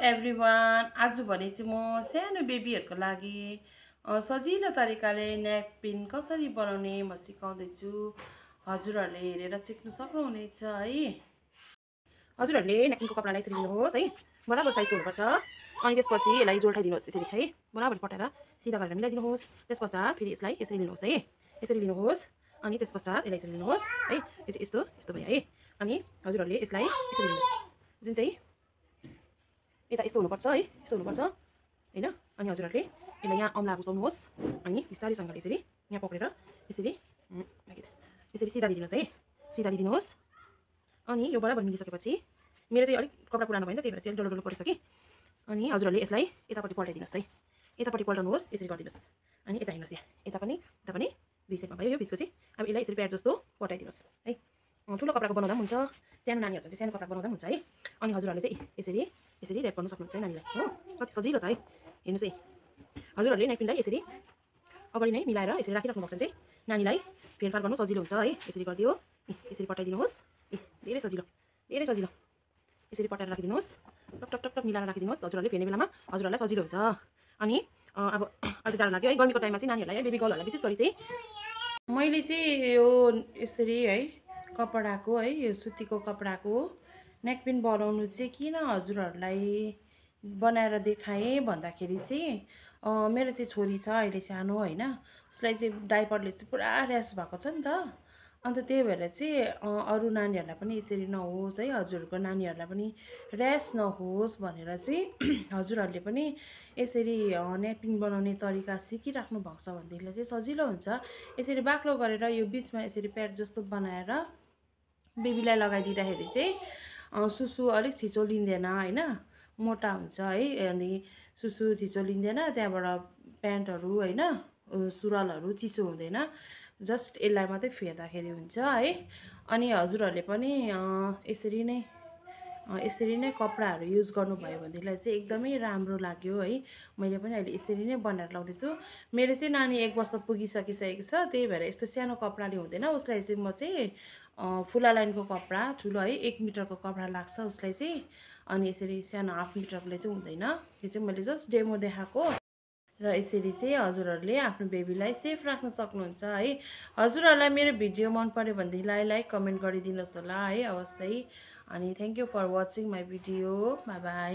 Everyone, आज भने चाहिँ म सानो बेबीहरूको लागि सजिलो तरिकाले न्यापकिन कसरी बनाउने म सिकाउँदैछु। हजुरहरूले हेरेर सिक्नु सक्नुहुनेछ है। हजुरहरूले न्यापकिनको कपडालाई यसरी लिनुहोस् है, बराबर साइजको हुनुपर्छ। अनि त्यसपछि यसलाई जोल्ठाइदिनुहोस् यसरी है, बराबर पठाएर सिधा गरेर मिलाइदिनुहोस्। त्यसपश्चात फेरि यसलाई यसरी लिनुहोस् है, यसरी लिनुहोस्। अनि त्यसपश्चात यसलाई यसरी लिनुहोस् है, यो चाहिँ यस्तो यस्तो भयो है। अनि हजुरहरूले यसलाई यसरी लिनुहोस्, जुन चाहिँ यता यस्तो हुनुपर्छ है, यस्तो हुनुपर्छ हैन। अनि हजुरहरूले यसलाई यहाँ औँला घुसाउनुहोस्। अनि बिस्तारैसँगले यसरी यहाँ पक्रेर यसरी यसरी सिधा दिनुहोस् है, सिधा दिनुहोस्। अनि यो बराबर मिलिसकेपछि मेरो चाहिँ अलिक कपडा पुरानो भयो नि त, त्यही भएर चाहिँ डल्लो डल्लो परेछ कि। अनि हजुरहरूले यसलाई यतापट्टि पल्टाइदिनुहोस् है, यतापट्टि पल्टाउनुहोस्, यसरी गरिदिनुहोस्। अनि यता हेर्नुहोस्, यहाँ यता पनि भी सेपमा भयो यो बिचको चाहिँ। अब यसलाई यसरी प्याड जस्तो पल्टाइदिनुहोस् है। ठुलो कपडाको बनाउँदा पनि हुन्छ, सानो नानीहरू चाहिँ सानो कपडा बनाउँदा पनि हुन्छ है। अनि हजुरहरूले चाहिँ यसरी यसरी ऱ्याप गर्नु सक्नुहुन्छ है नानीलाई हो। कति सजिलो छ है, हेर्नुहोस् है। हजुरहरूले न्यापकिनलाई यसरी अगाडि नै मिलाएर यसरी राखिराख्नु भएको छ चाहिँ नानीलाई फेरफार गर्नु सजिलो हुन्छ है। यसरी गरिदियो, यसरी पठाइदिनुहोस्। धेरै सजिलो, धेरै सजिलो। यसरी पठाएर राखिदिनुहोस्, टक टक टक टक मिलाएर राखिदिनुहोस्। हजुरहरूले फेर्ने बेलामा हजुरहरूलाई सजिलो हुन्छ। अनि अब अहिले जाडो लाग्यो है, गर्मीको टाइममा चाहिँ नानीहरूलाई बेबी गर्लहरूलाई विशेष गरी चाहिँ मैले चाहिँ यो यसरी है कपडाको है, यो सुतीको कपडाको न्यापकिन बनाउनु चाहिँ किन हजुरहरूलाई बनाएर देखाएँ भन्दाखेरि चाहिँ मेरो चाहिँ छोरी छ अहिले सानो होइन, उसलाई चाहिँ डाइपरले चाहिँ पुरा र्यास भएको छ नि त। अन्त त्यही भएर चाहिँ अरू नानीहरूलाई पनि यसरी नहोस् है, हजुरहरूको नानीहरूलाई पनि र्यास नहोस् भनेर चाहिँ हजुरहरूले पनि यसरी न्यापकिन बनाउने तरिका सिकिराख्नु भएको छ भनेदेखिलाई चाहिँ सजिलो हुन्छ। यसरी बाक्लो गरेर यो बिचमा यसरी प्याड जस्तो बनाएर बेबीलाई लगाइदिँदाखेरि चाहिँ सुसु अलिक छिचो लिँदैन होइन, मोटा हुन्छ है। अनि सुसु छिचो लिँदैन, त्यहाँबाट प्यान्टहरू होइन सुरुवालहरू चिसो हुँदैन। जस्ट यसलाई मात्रै फेर्दाखेरि हुन्छ है। अनि हजुरहरूले पनि यसरी नै कपडाहरू युज गर्नुभयो भनेदेखिलाई चाहिँ एकदमै राम्रो लाग्यो है। मैले पनि अहिले यसरी नै बनाएर लाउँदैछु। मेरो चाहिँ नानी 1 वर्ष पुगिसकिसकेको छ, त्यही भएर यस्तो सानो कपडाले हुँदैन। उसलाई चाहिँ म चाहिँ फुला लाइनको कपडा ठुलो है 1 मिटरको कपडा लाग्छ उसलाई चाहिँ। अनि यसरी सानो हाफ मिटरकोले चाहिँ हुँदैन। यो चाहिँ मैले जस्ट डेमो देखाएको। र यसरी चाहिँ हजुरहरूले आफ्नो बेबीलाई सेफ राख्न सक्नुहुन्छ है। हजुरहरूलाई मेरो भिडियो मन पर्यो भनेदेखिलाई लाइक कमेन्ट गरिदिनुहोस् होला है अवश्य। अनि thank you for watching my video, bye by.